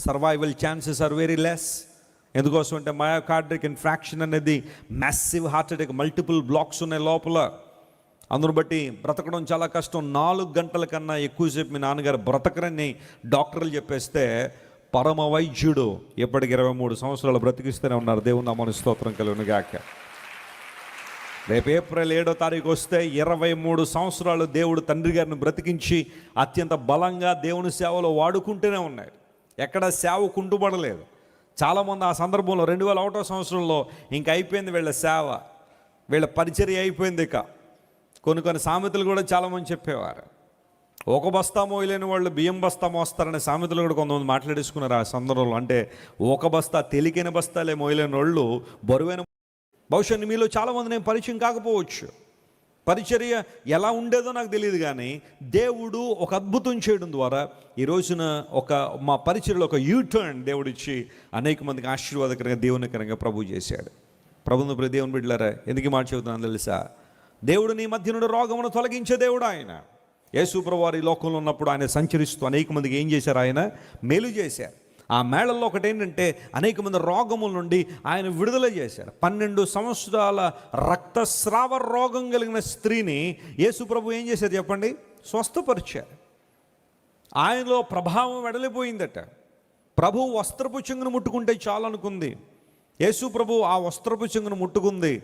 Survival chances are very less. ఎందుకోసం అంటే myocardial infarction అనేది massive heart attack, multiple blocks ఉన్నాయి లోపల. అందును బట్టి బ్రతకడం చాలా కష్టం. 4 గంటల కన్నా ఎక్కువసేపు మీ నాన్నగారు బ్రతకరని డాక్టర్లు చెప్పేస్తే పరమ వైద్యుడు ఎప్పటికి 23 సంవత్సరాలు బ్రతికిస్తూనే ఉన్నారు. దేవుని నామమున స్తోత్రం కలుగును గాక. రేపు ఏప్రిల్ 7వ తారీఖు వస్తే 23 సంవత్సరాలు దేవుడు తండ్రి గారిని బ్రతికించి అత్యంత బలంగా దేవుని సేవలో వాడుకుంటూనే ఉన్నాయి. ఎక్కడ సేవ కుంటుపడలేదు. చాలామంది ఆ సందర్భంలో 2001వ సంవత్సరంలో ఇంక అయిపోయింది వీళ్ళ సేవ, వీళ్ళ పరిచర్య అయిపోయింది. ఇక కొన్ని సామెతలు కూడా చాలామంది చెప్పేవారు. ఒక బస్తా మోయలేని వాళ్ళు బియ్యం బస్తా మోస్తారనే సామెతలు కూడా కొంతమంది మాట్లాడేసుకున్నారు ఆ సందర్భంలో. అంటే ఒక బస్తా తేలికైన బస్తాలే మోయలేని వాళ్ళు బరువైన. బహుశా మీలో చాలామంది నేను పరిచయం కాకపోవచ్చు, పరిచర్య ఎలా ఉండేదో నాకు తెలియదు, కానీ దేవుడు ఒక అద్భుతం చేయడం ద్వారా ఈ రోజున మా పరిచర్యలో ఒక యూటర్న్ దేవుడు ఇచ్చి అనేక మందికి ఆశీర్వాదకరంగా దేవునికరంగా ప్రభు చేశాడు. ప్రభుత్వ దేవుని బిడ్డలారా, ఎందుకు మాట చెబుతున్నాను తెలుసా? దేవుడు నీ మధ్య నుండి రోగమును తొలగించే దేవుడు ఆయన. యేసు ప్రభువారు ఈ లోకంలో ఉన్నప్పుడు ఆయన సంచరిస్తూ అనేక మందికి ఏం చేశారు? ఆయన మేలు చేశారు. ఆ మేళల్లో ఒకటి ఏంటంటే అనేక మంది రోగముల నుండి ఆయన విడుదల చేశారు. 12 సంవత్సరాల రక్తస్రావ రోగం కలిగిన స్త్రీని యేసు ప్రభు ఏం చేశారు చెప్పండి? స్వస్థపరిచారు. ఆయనలో ప్రభావం వెడలిపోయిందట. ప్రభు వస్త్రపు చెంగును ముట్టుకుంటే చాలనుకుంది. యేసు ప్రభు ఆ వస్త్రపు చెంగును ముట్టుకుంది.